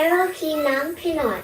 เรากินน้ำให้หน่อย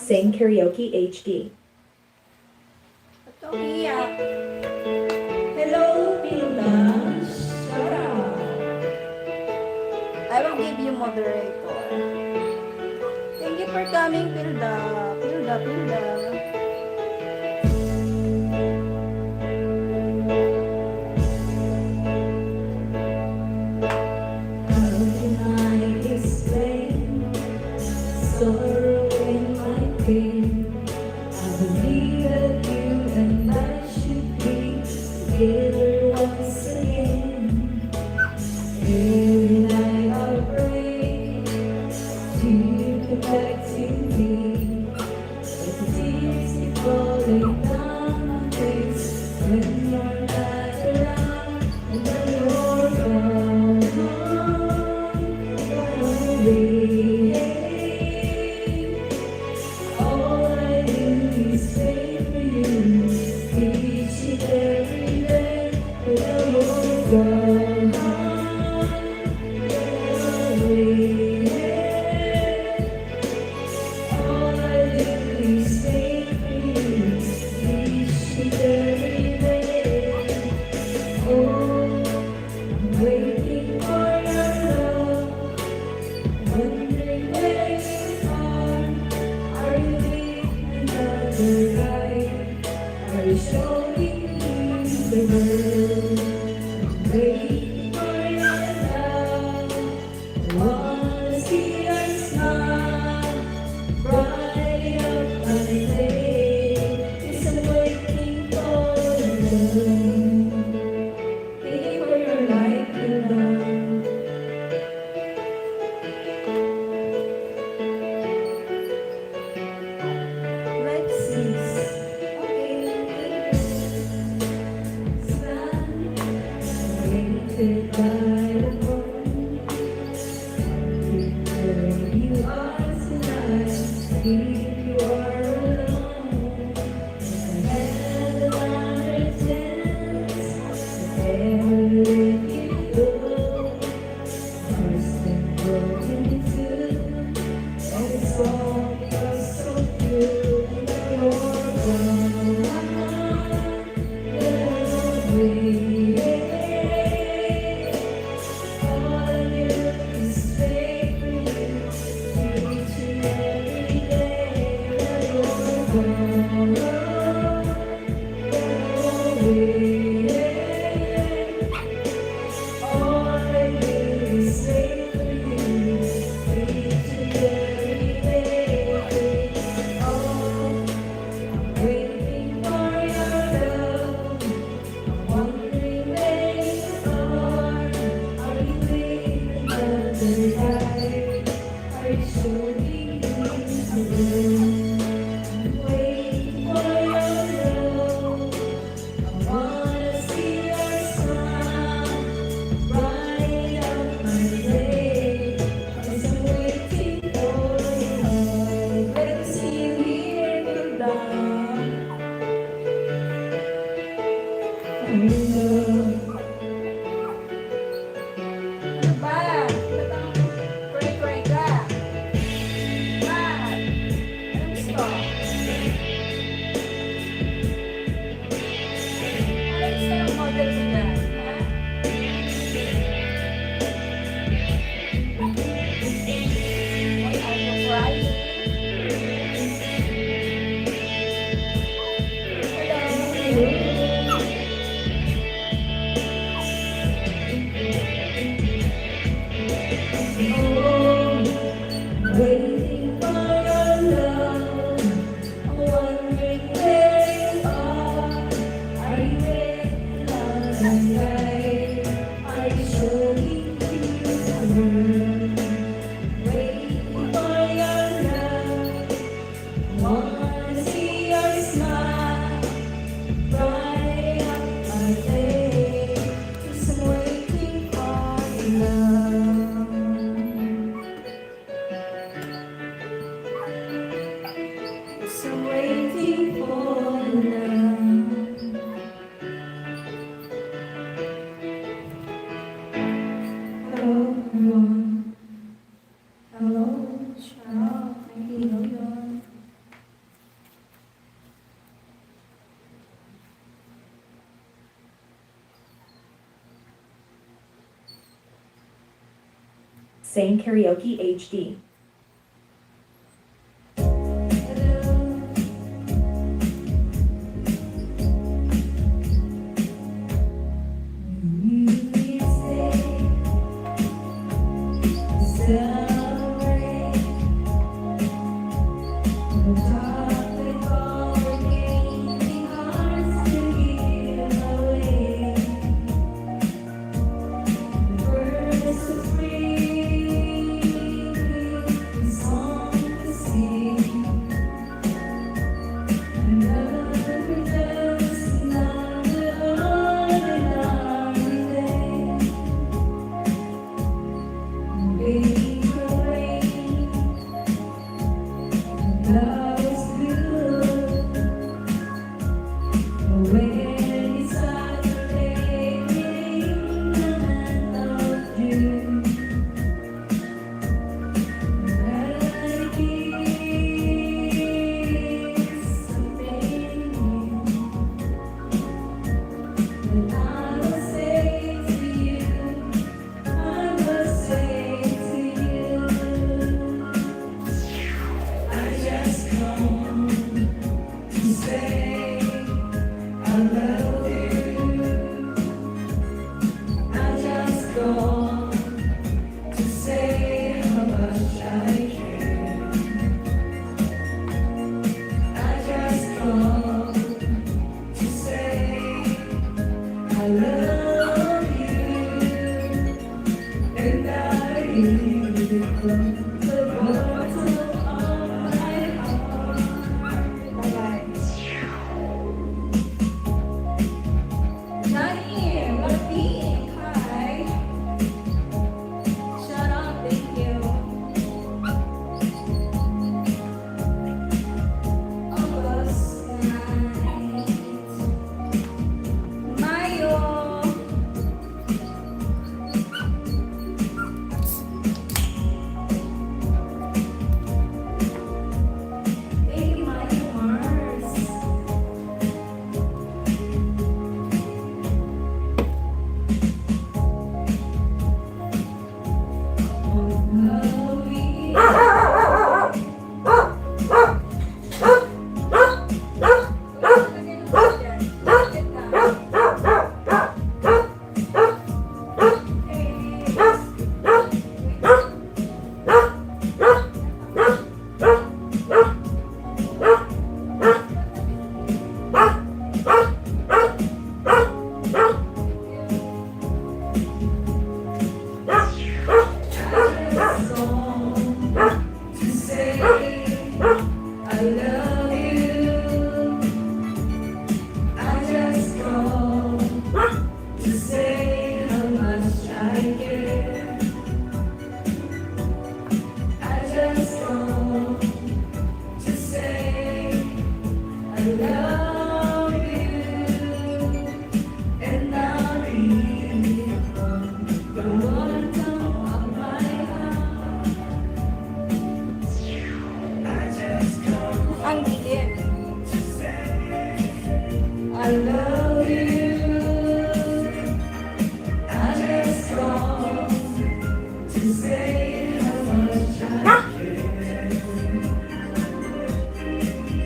Sing karaoke HD. Ba't ka umiiyak? Hello, Pilda. Shut up. I will give you moderator. Thank you for coming, Pilda. Pilda, Pilda. How can I explain sorrow in my pain? I believe that you and I should be together once again. Every night I pray to you come back to me. But the tears light are showing me the way. Waiting for your love. I wanna see your smile bright up my day. As I'm waiting for you, let's see miracle down. Ba, datang pray ka. Ba, ano gusto? Ano gusto ng model mo dyan? Ha? Why are you crying? Hello? Waiting for your love, wondering where you are. Are you ready, love and light? Are you showing me the world? Waiting for your love, wanna see your smile bright up my day. 'Cause I'm waiting for love. So waiting for love. Hello, everyone. Hello, ciao. Hello, everyone. Sing Karaoke HD.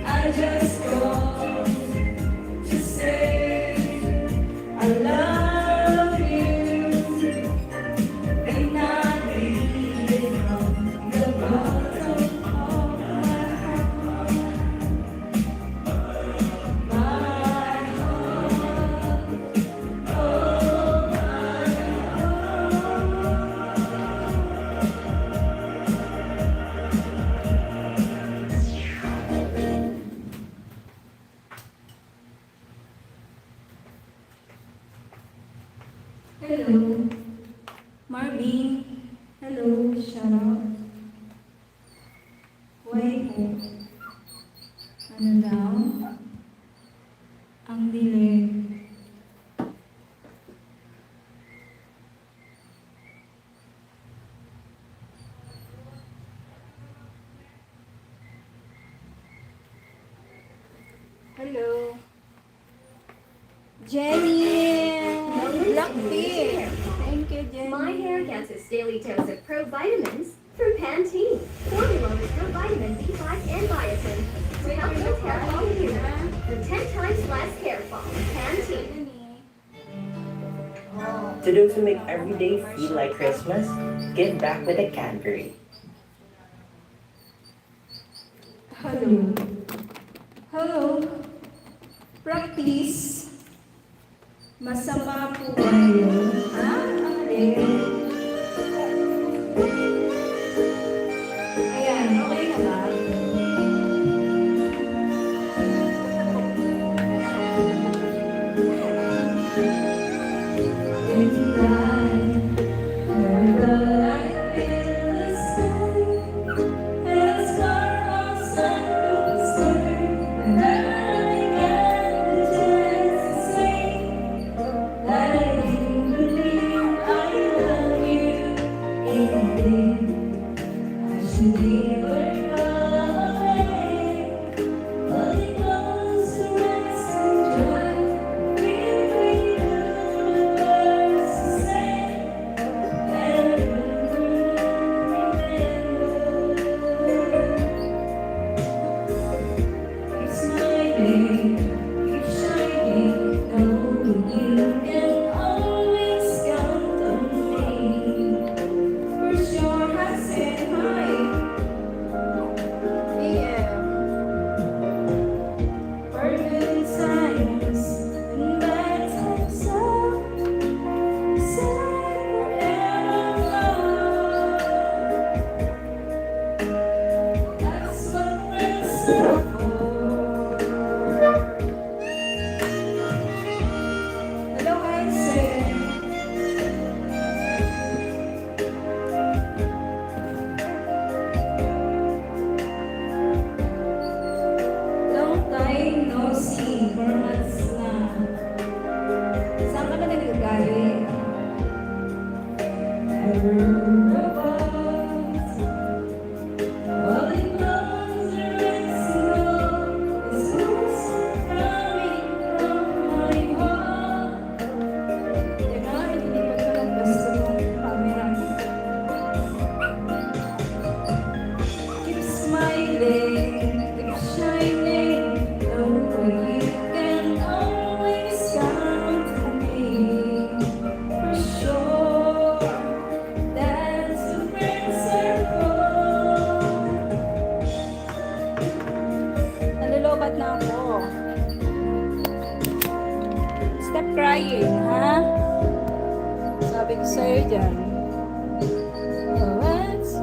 I just want to say I love you, and I mean it from the bottom of my heart. My heart, oh my Hello, Marvin. Hello, shout out. Why po? Ano daw? Ang dilim. Hello. Jenny! Blackpink! Thank you, Jenny. My hair gets its daily dose of pro vitamins from Pantene. Formula with pro vitamin B5 and biotin to help with hair follicle with 10 times less hair fall. Pantene. To those who make every day feel like Christmas, give back with a Cadbury. Hello. Hello. Practice. Masama po kayo. Ha? Alin? Ayan, okay na ba? Crying, ha? Sabi ko sa'yo dyan. Oh, it's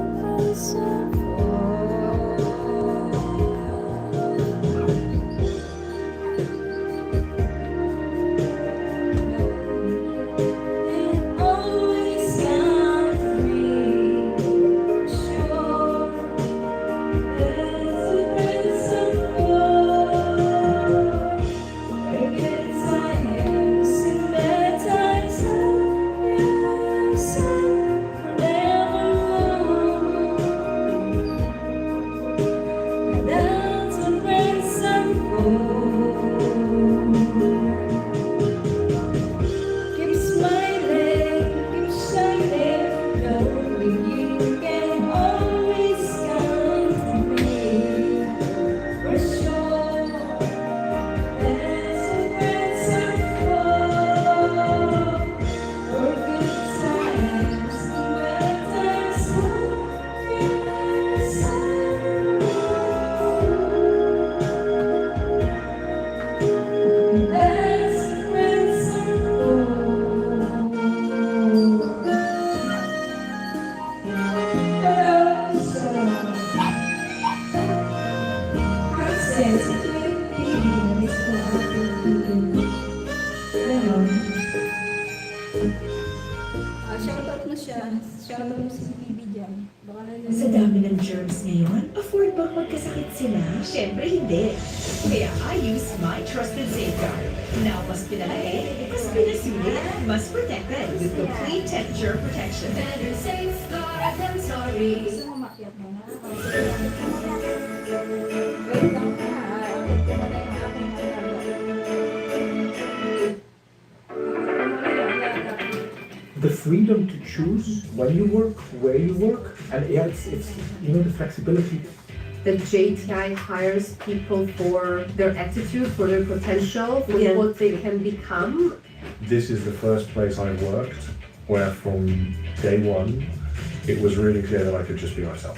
Sa dami ng germs ngayon, afford bang magkasakit sila? Siyempre hindi. Kaya I use my trusted safeguard. Now, mas pinalaki, mas pinasulit, mas protected with complete temperature protection. Better safeguard than sorry. Gusto mo makyat mo na? Wait lang na. Akit ko na yung aking The freedom to choose when you work, where you work, and yeah, it's the flexibility. The JTI hires people for their attitude, for their potential, for Yeah. what they can become. This is the first place I worked where from day one, it was really clear that I could just be myself.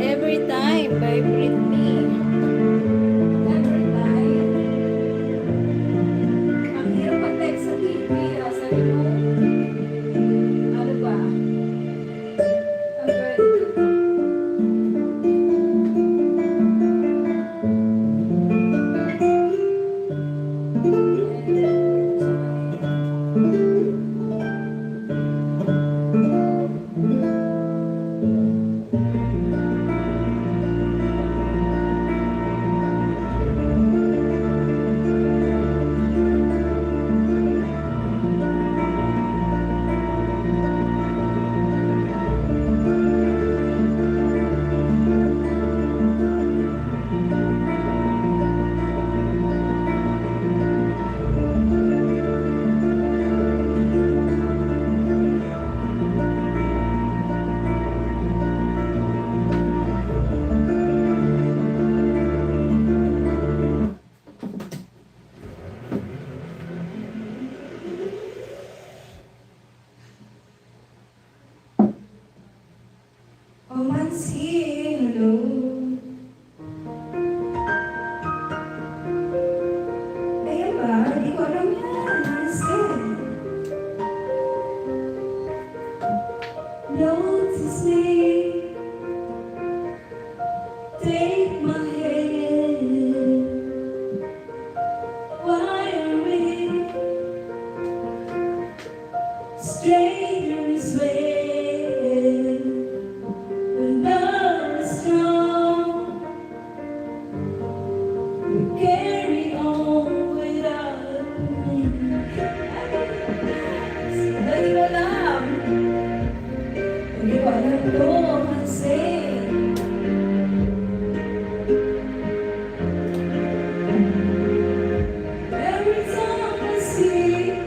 Every time by Britney. Every time. Ang hirap mag-text sa TV. Sabi mo, ano ba? I'm ready to go. Oh, man's here alone. Ayan ba? Hindi ko alam yan. Understand? Notice me. Take my hand. Why are we strangers when love is strong? We carry on without me. Hindi ko alam. Hindi ko alam kung ano say. Every time I see you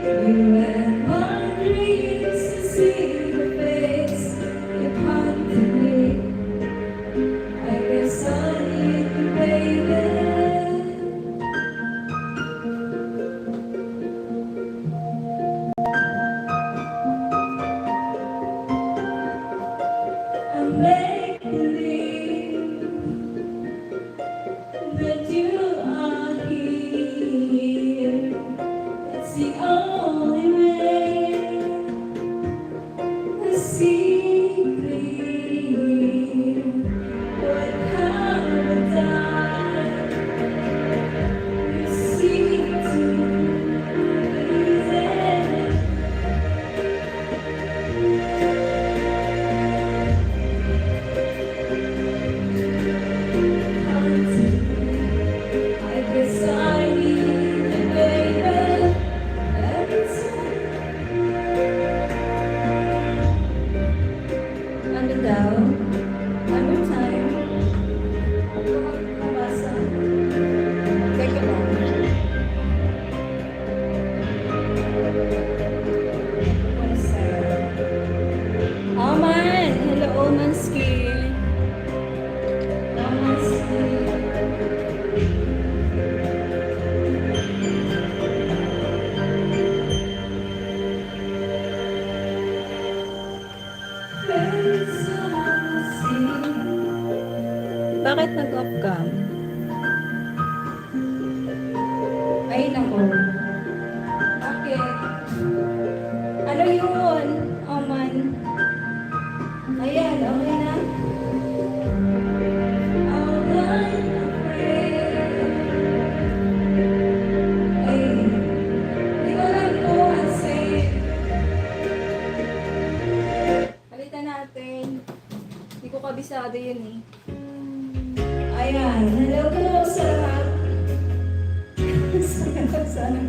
and my dreams, to see your face, you haunted me. I guess I need you, baby. I make believe that you are here. That's the only way I see clear. What have I done? You seem to lose it. I guess I need you, baby. Every time Bakit nag-off cam? Ay, nako. Bakit? Ano yun? Oh, man. Ayan, okay na? Oh, I'm afraid. Ay, di ko alam kung ano sa'yo. Palitan natin. Hindi ko kabisado yun eh. Ayan, hello po sa lahat. Sana.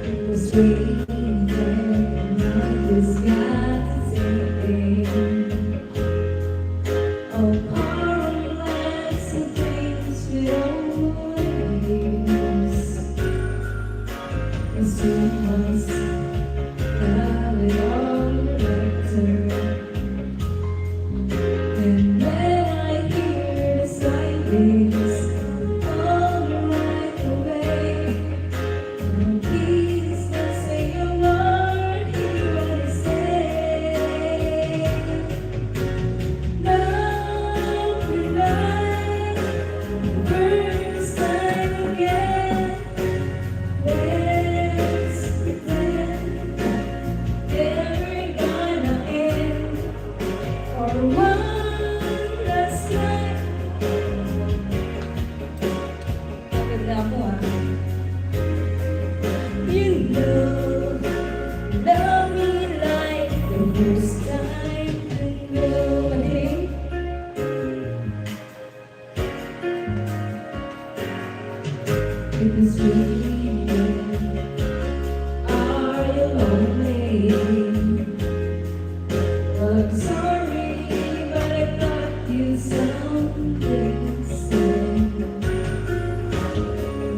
It was raining and I just got to sing. Oh, parallels and things we don't use. It's too much. Got it all better. And when I hear the silence, all right away. Please don't say a word, hear what I say. Love you like the first time again. Let's pretend never gonna end for one last night. Maganda ako ah. You know, love me like the first time and nobody. It was raining. Are you lonely? I'm sorry, but I thought you sounded the same.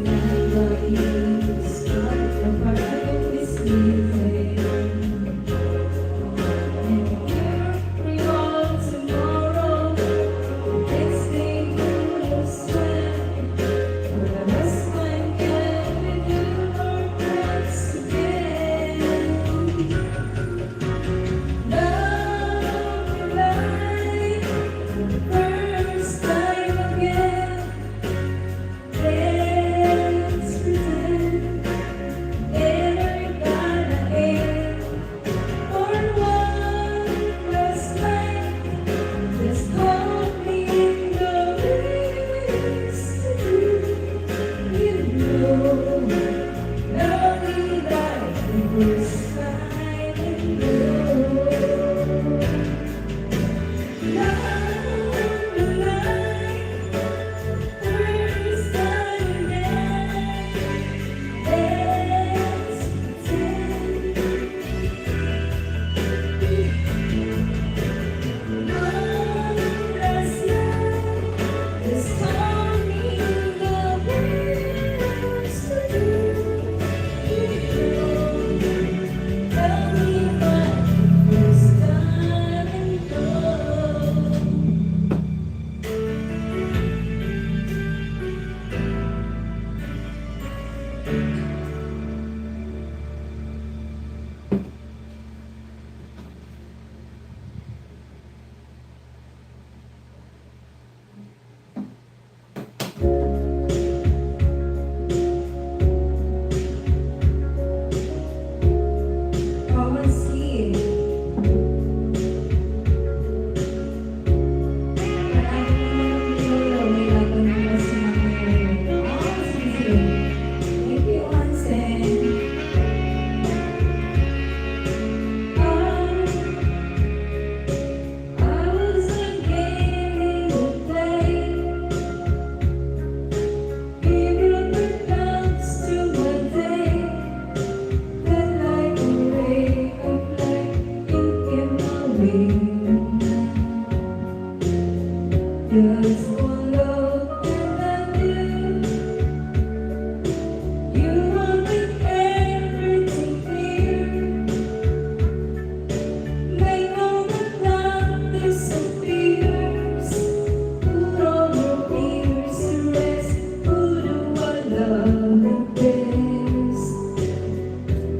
I thought you struck a perfect season. And you're free all tomorrow. Next thing you know, sweat. For the rest I can't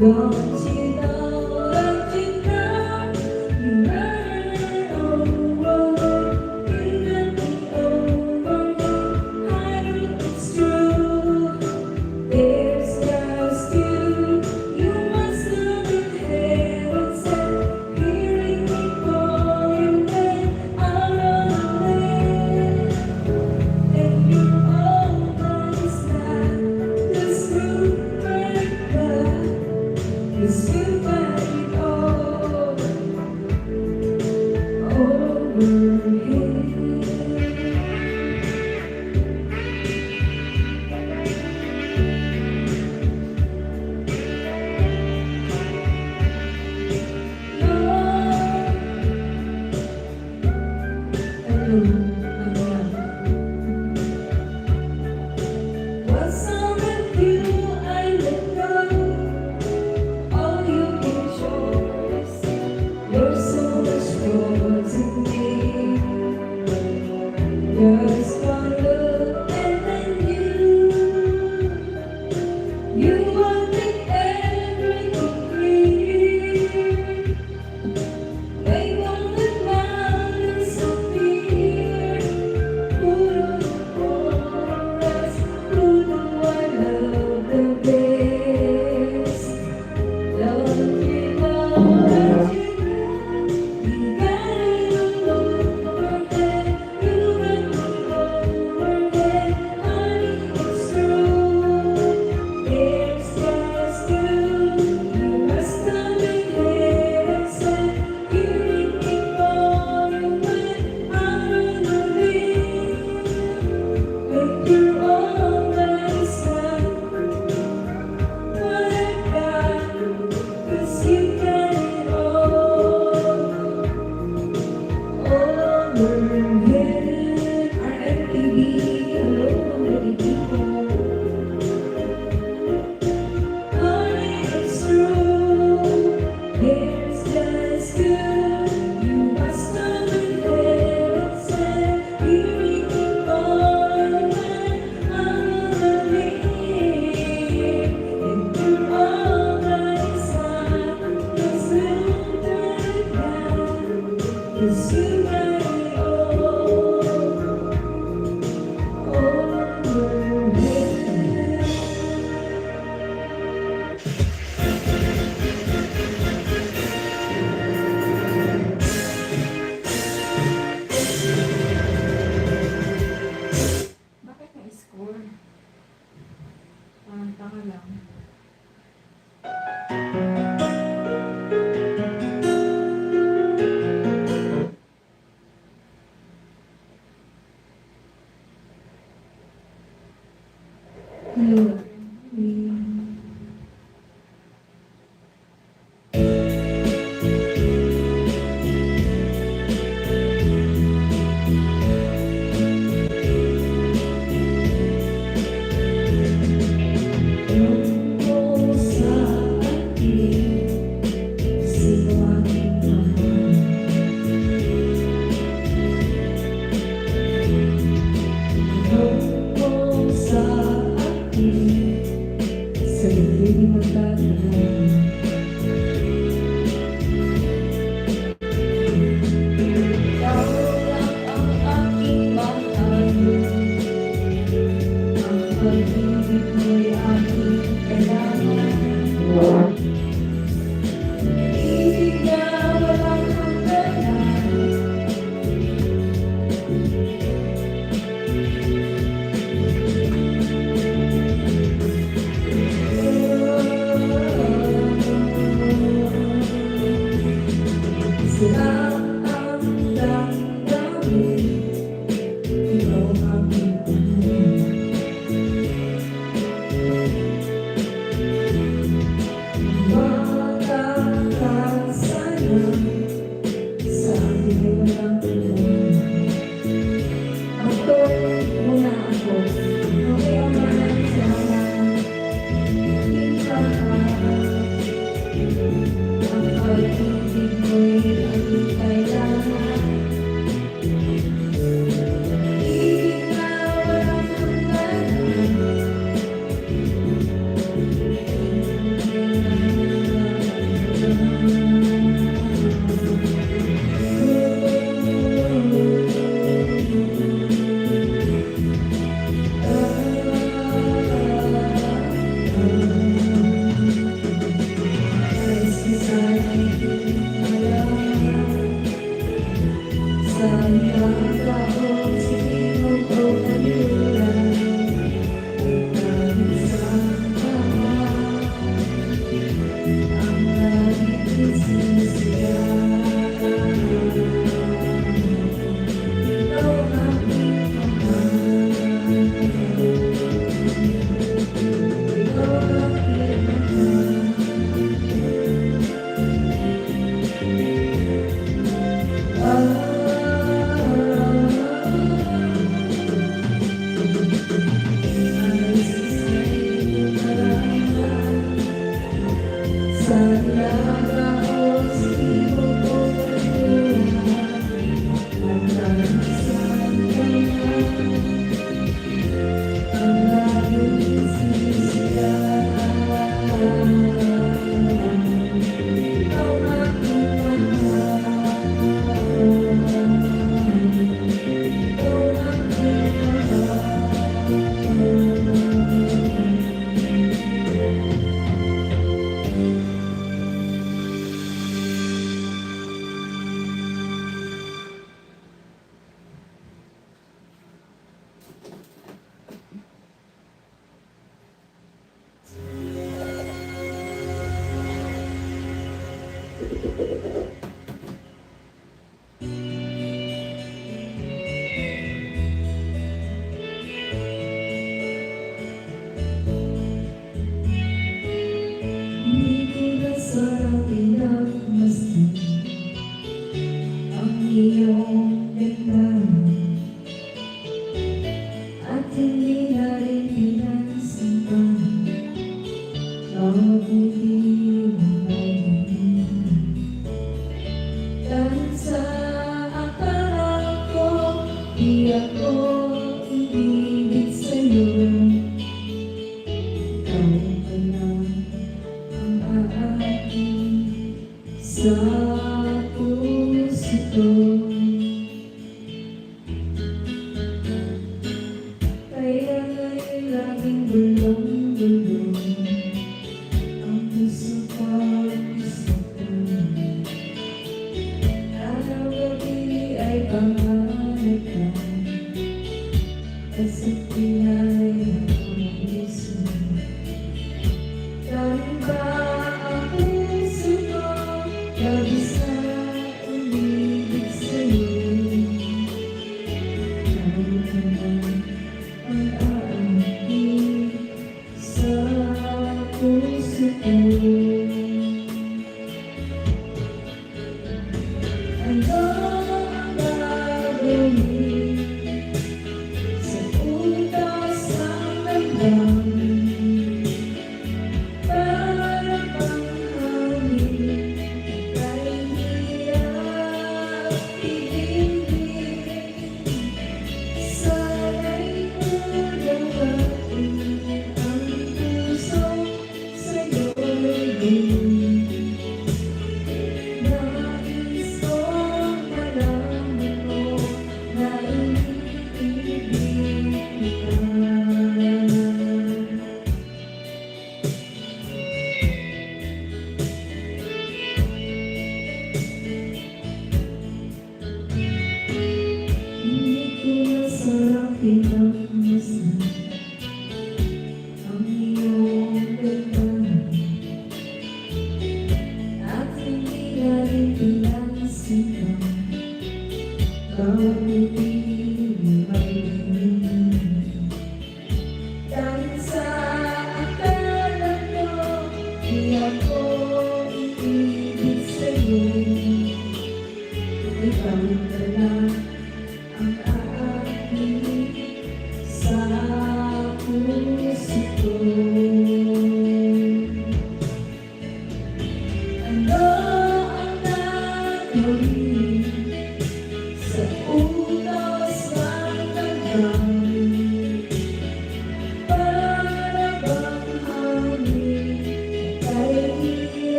Don't you know, don't you know, you run over, you got me over, hiding it's true. There's just you must love in heaven sent, hearing me calling when I'm away. And you're all that is not this room right now. 'Cause you got it all over here. What's wrong with you? I let go. All you can show is you're so much more to me. Just one look and then you want me everything clear. Make all the mountains appear. Who do for us? Who do I love the best? Don't you know, don't you know, you got it all over there. You got me over there, honey, it's true. It's just you must come in here and say, hearing me calling when I'm running. But you're all that is not what I got, 'cause you got it all over here. RMTV, hello, pretty people. Honey, it's true. It's just you must come in here and say, hearing me calling when I'm running. And you're all that is not this little dirty town, 'cause you got it all over here. Bakit na-score? Parang tanga lang. Hello.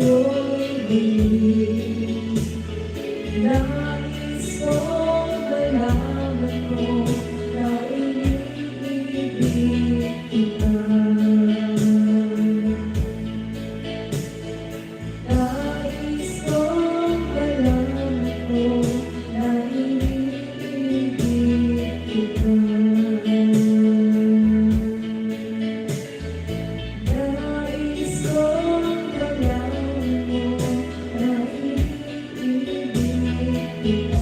sa'yo'y bumili. Nais kong malaman mo na iniibig kita. Nais kong malaman mo na iniibig kita. Nais kong malaman mo na iniibig kita.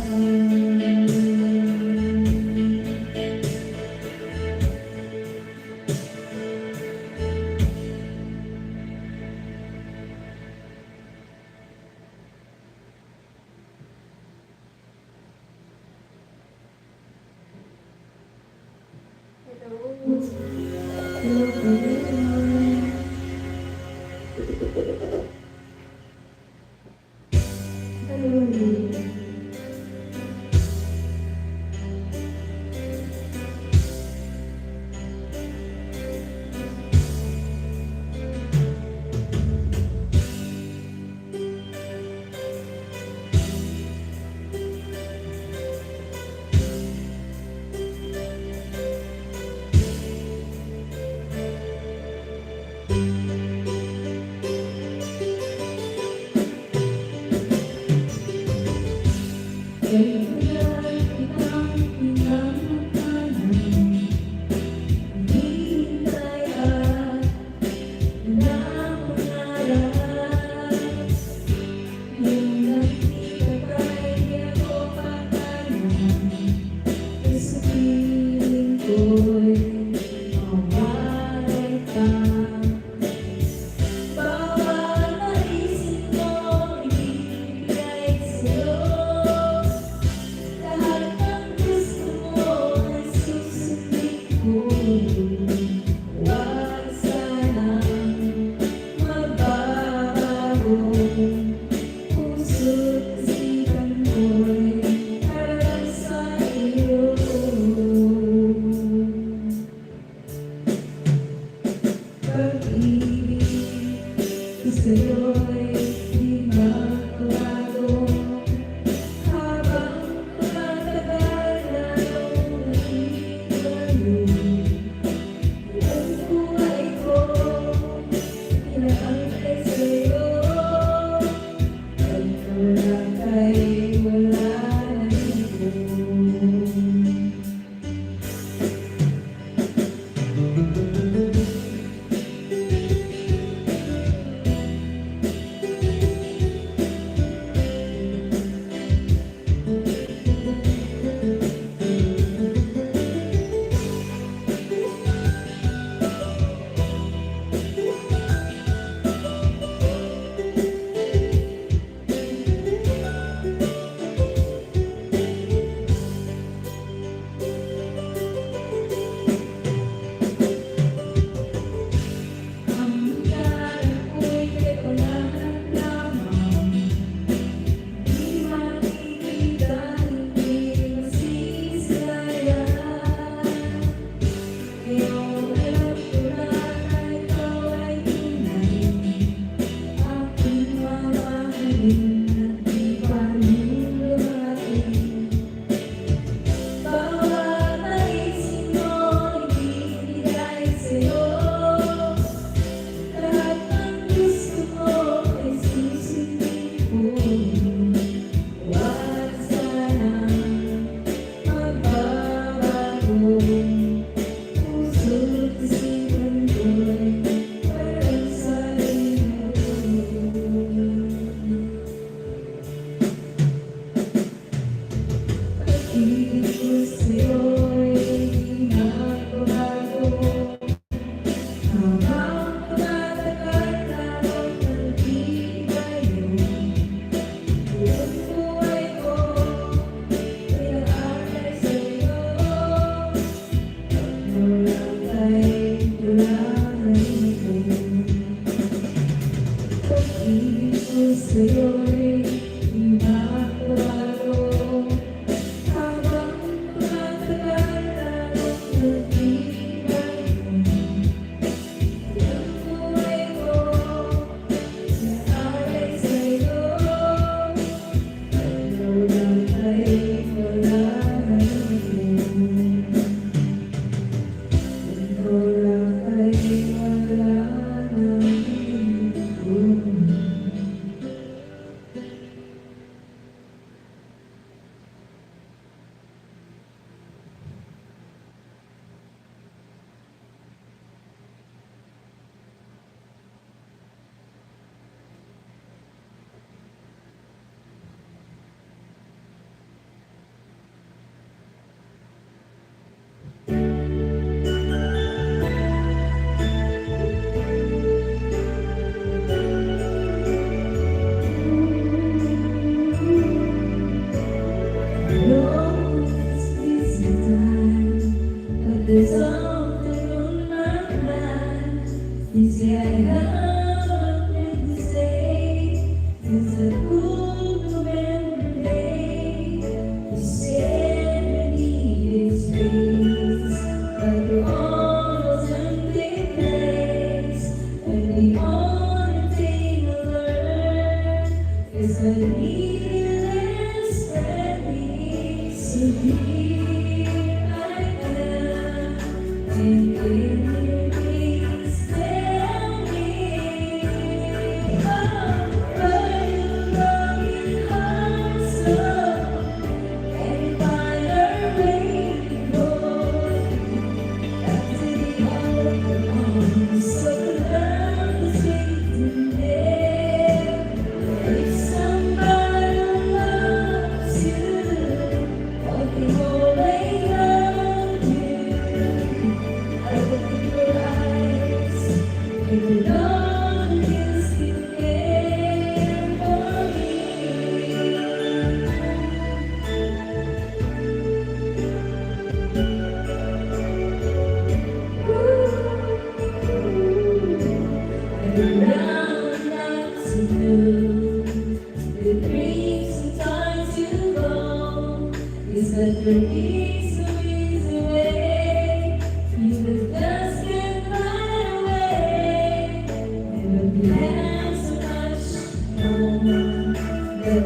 Kailan kitang pinamatayan, hinihintay at nangangarap. Yung nagtitagay di ako patayan, sa piling ko'y mawalay ka. Bawat naisip mo, ibibigay sa'yo. Lahat ng gusto mo ay susundin ko. Huwag sanang magbabago. Puso't isipan ko'y para sa iyo. Pag-ibig ko sa'yo'y di magbago. Habang tumatagal lalong naghiwalayo, ang buhay ko inaantay sa'yo. Pag wala ka'y wala na ako. Ang kalan ko'y kailangan lamang, di makikita, hindi masisilayan. Ngayon alam ko na ikaw ay tunay, aking mamahalin at di paluluhatin. Bawat naisip mo, ibibigay sa'yo. Lahat ng gusto mo ay susundin ko. Huwag sanang magbabago. Puso't isipan ko'y para sa iyo. Pag-ibig ko sa'yo'y di magbabago. Habang tumatagal lalong naghihilayo, ang buhay ko inaantay sa'yo. Pag wala ka'y wala na ako. Pag-ibig ko sa'yo'y di magbabago. Habang tumatagal lalong naghihilayo, ang buhay ko inaantay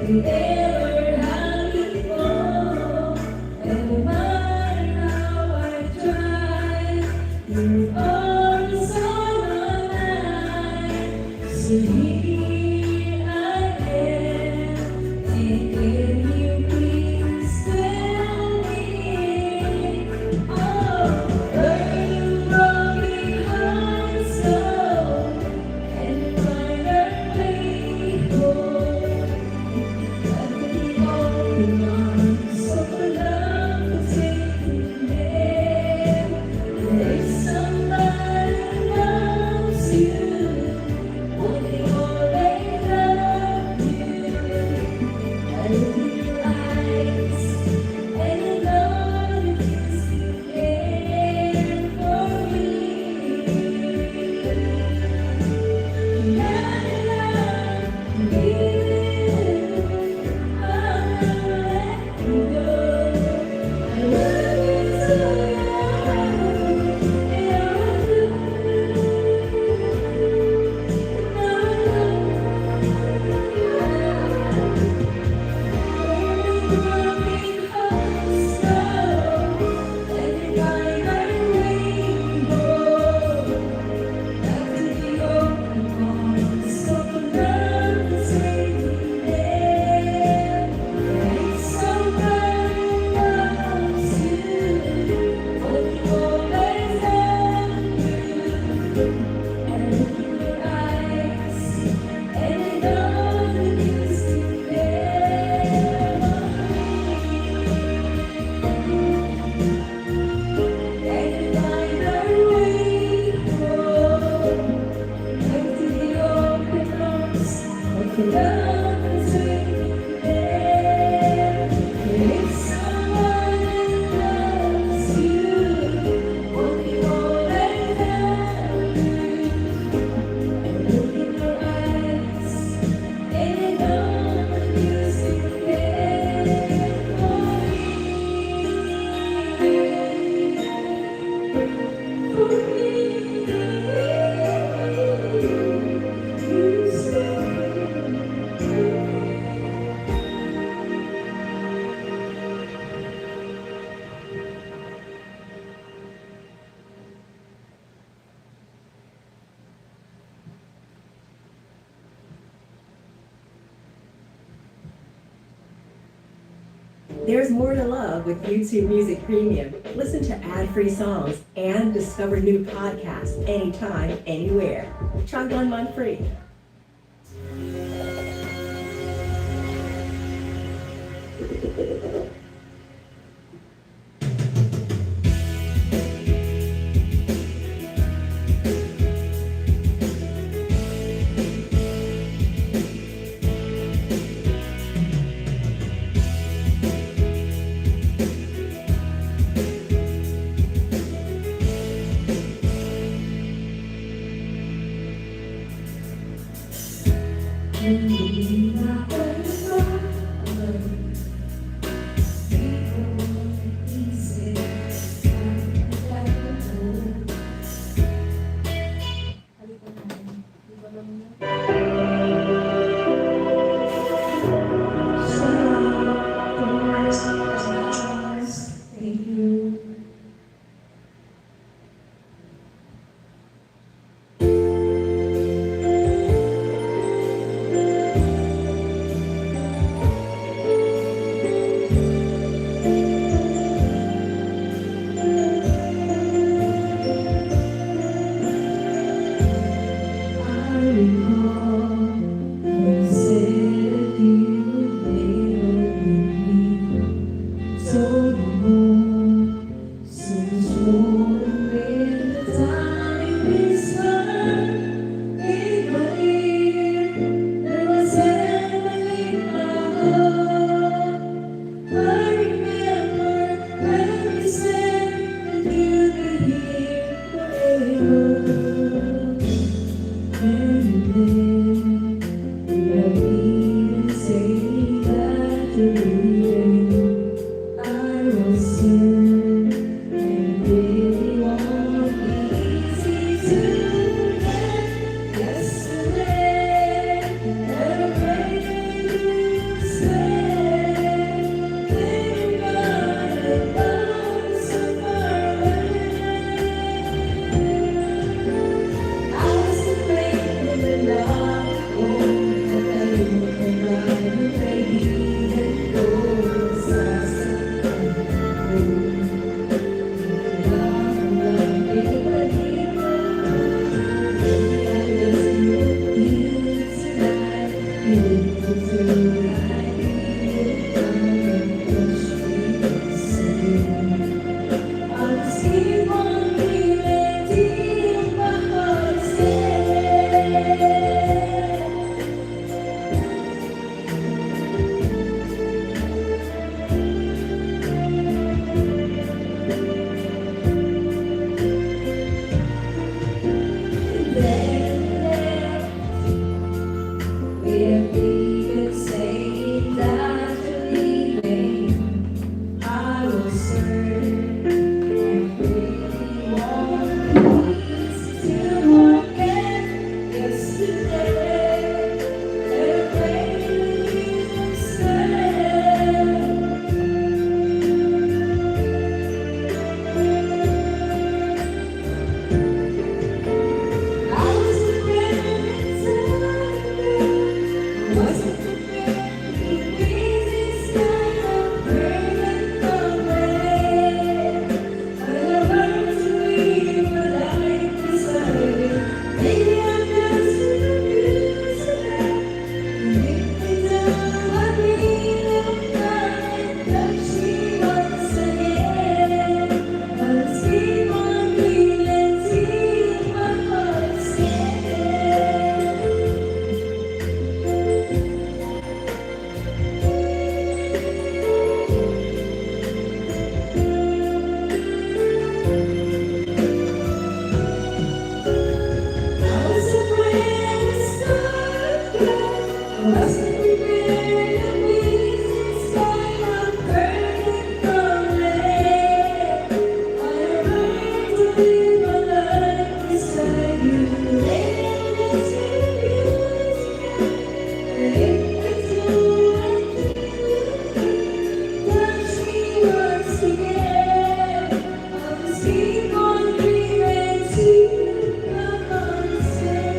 ever had before. And no matter how I try, you are the sun of mine. So here I am, and can you please tell me, oh, where you broken heart so, and find a way home. Let me open arms of love to take you there. There's somebody loves you, only always love you. I look in your eyes, and I know that you still care for me. Now that I'm with you, I'll never let you go. I love you so young, and There's more to love with YouTube Music Premium. Listen to ad-free songs and discover new podcasts anytime, anywhere. Try 1 month free. Thank you. Must prepare the beast inside of burning from it. I learned to live my life beside you. Let us refuse. If it's touch me once again, I'll just keep on dreaming till you come on say.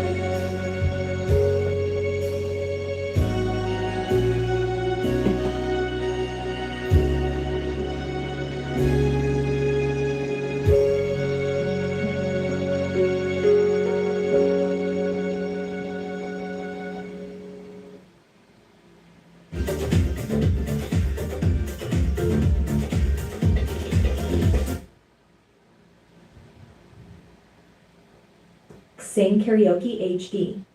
Sing Karaoke HD.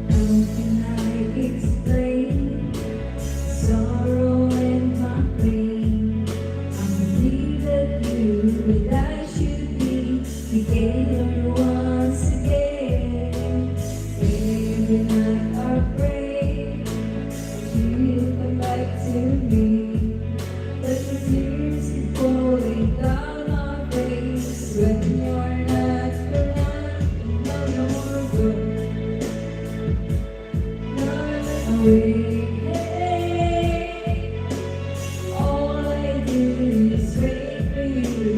How can I explain sorrow and my pain? I believe that you and I should be together once again. Every night I pray that you come back to me. But the tears keep falling down my face when you're not around. No, you're good. All I do is wait for you,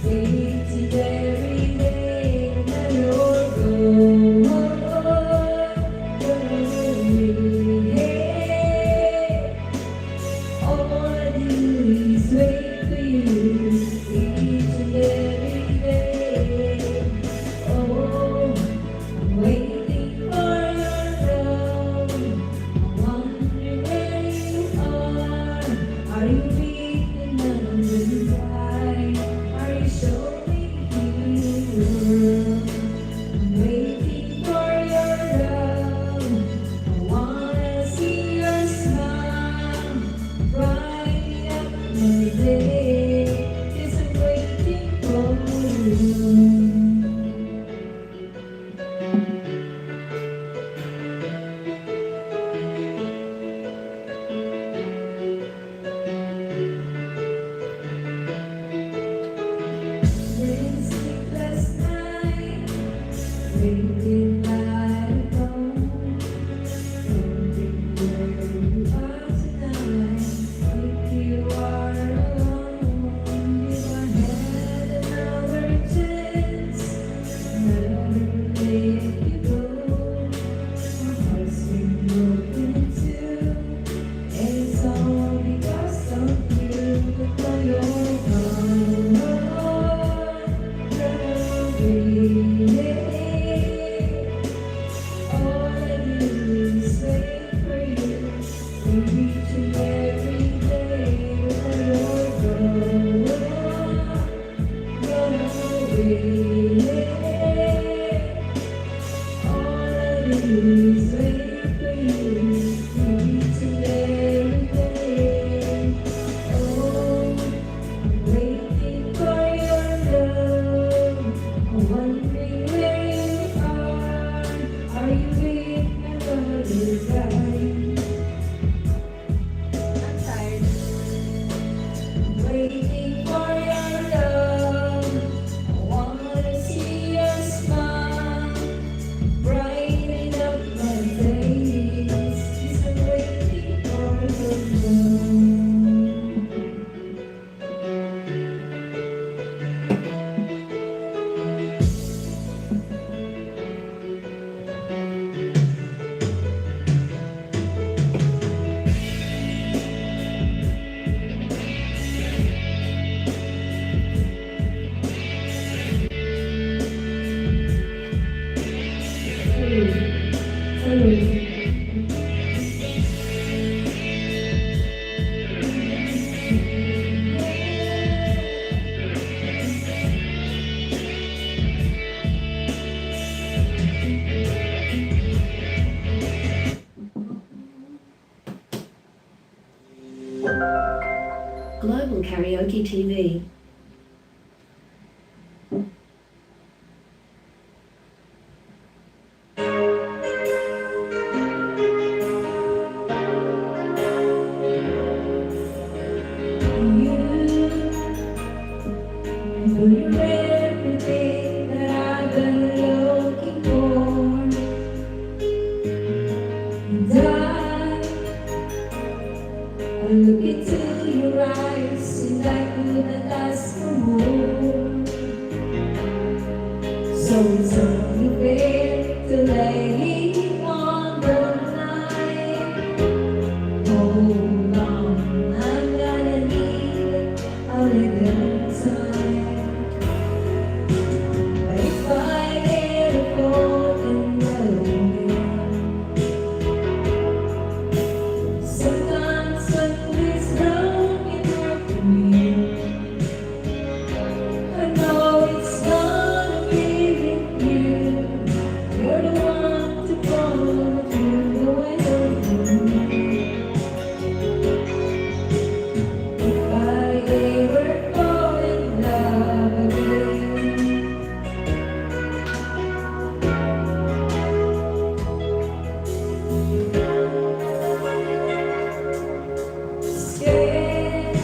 waiting every day that you're gone. All I do is wait for you, each and every day. Oh, I'm waiting for your love. Wondering where you are. Are you breathing under the sky? Are you showing me the world? I'm waiting for your love. I wanna see your smile brighten up my day. 'Cause I'm waiting for you. Didn't sleep last night, waiting by the phone, wondering where you are tonight. If you are alone, if I had another chance, never let you go. My heart's been broken too, and it's all because of you. But now you're gone. All I do is wait for you, and each and every day that you're gone away. All I do is wait for you, each and every day. Oh, I'm waiting for your love. I'm wondering where you are. Are you with another guy? I'm tired. I'm waiting for your love. I wanna see Karaoke TV. You're everything that I've been looking for. And I look into your eyes and I couldn't ask for more. So it's only fair to lay on the line. Hold on, I'm gonna need a little time. But if I get a fall in love again, sometimes when this broken heart to me, I know it's gonna be with you. You're the one to follow through the window for me. If I ever fall in love again, scared,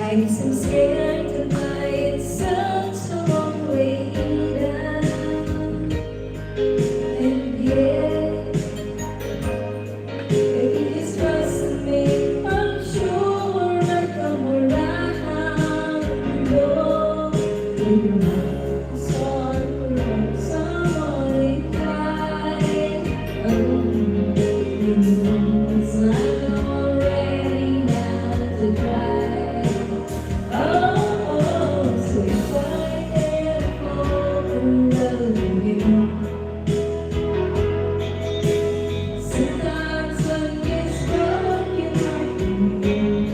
I guess I'm scared tonight. It's such a long way down, and yet if you just trust me, I'm sure I'll come around. No, you're not sorry for someone inside. It's like I'm already down to try. Oh, so if I ever fall in love again, sometimes when this broken heart begins,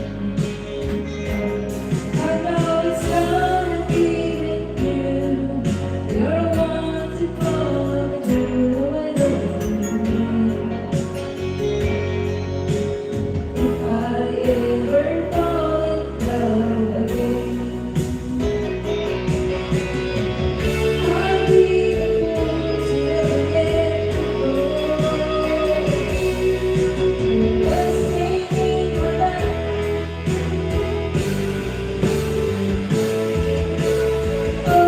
I know it's gonna be with you. You're the one to follow through the window for me. If I ever fall in love again, I'll be the one to ever let you go. Best thing in my life. Oh,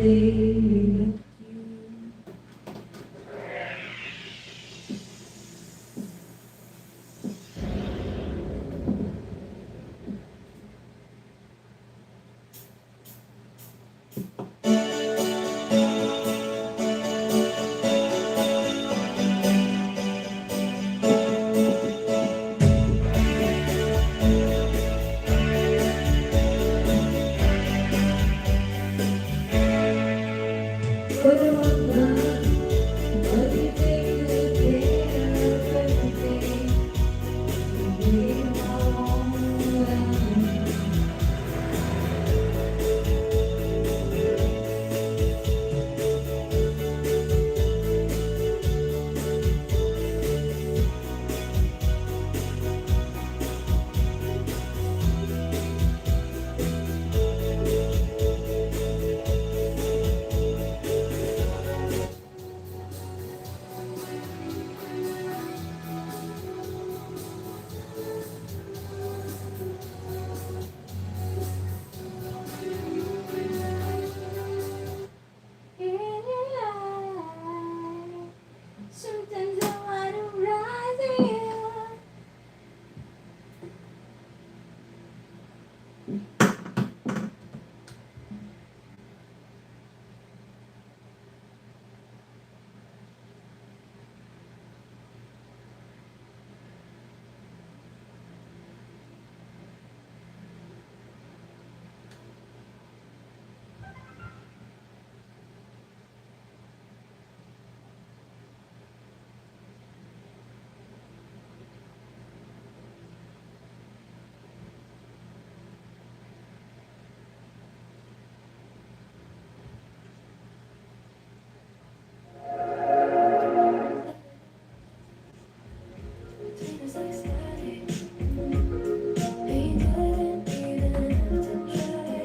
day. What do I love? What do you take good care of everything? We all well. Sometimes I wanna rise again. Feels like static. Pain didn't even have to try.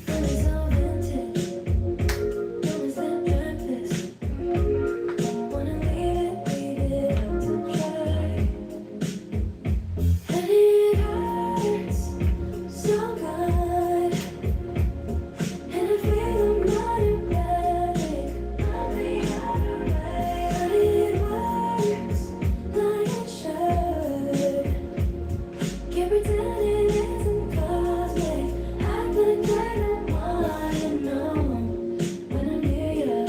When it's all vintage, when it's that breakfast. Wanna leave it have to try. And it hurts so good. And I feel I'm not erratic. I'll be out of way. But it works like it should. Can't pretend it isn't cosmic. Act like I don't wanna know. When I'm near you,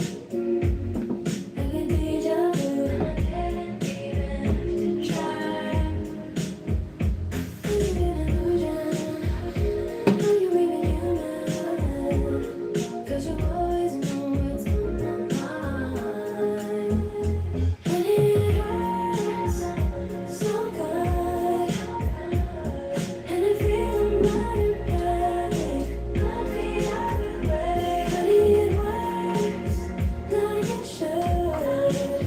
like a deja vu. I didn't even have to try. Is it an illusion? Are you even human? 'Cause you always know what's on my mind. And it hurts so good. And I feel I'm not erratic. I'll be out of way. But it works like it should.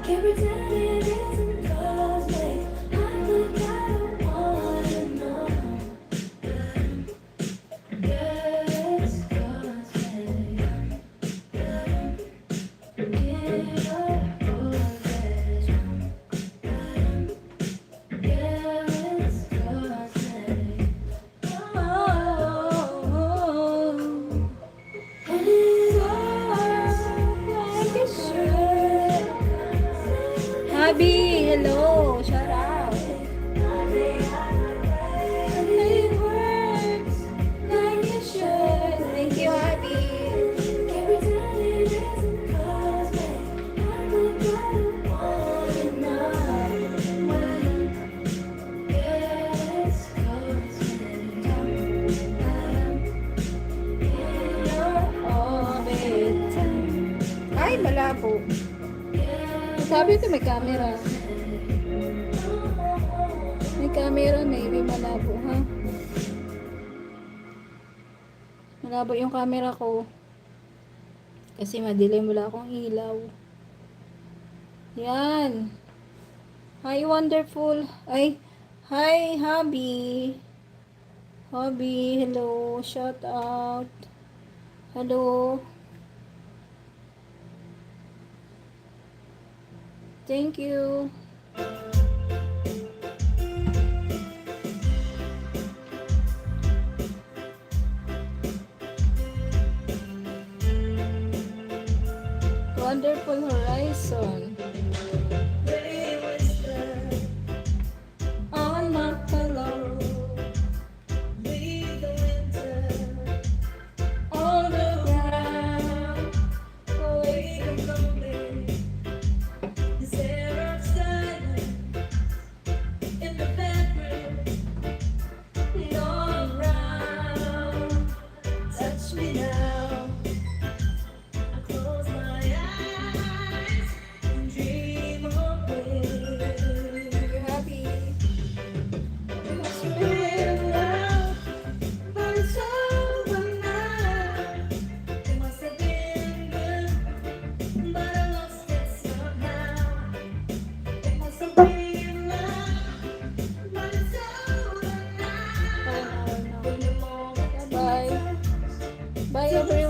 Can't pretend it isn't cosmic. Act like I don't wanna know. Yeah, it's cosmic. Get up all this. Yeah, it's cosmic. And it works like it should. Abby, hello. Shout out. And it works like it should. Thank you, Abby. Can't pretend it isn't cosmic. Act like I don't wanna know. Yeah, it's cosmic. In your orbit. Ay, malabo. Sabi ko may camera. May camera, maybe malabo, ha? Malabo yung camera ko. Kasi madilim, wala akong ilaw. Yan. Hi, wonderful. Ay, hi, hubby. Hubby, hello. Shout out. Hello. Thank you. Wonderful horizon. They whisper On my pillow. leave the winter On the ground. away from lonely. This air of silence in the bedroom. All around, touch me now. I close my eyes and dream away. You're happy. It's been love, but it's over now. It must have been good, but I lost it somehow. It must have been love, but it's over now. When the moment Bye. turns Bye to the everyone.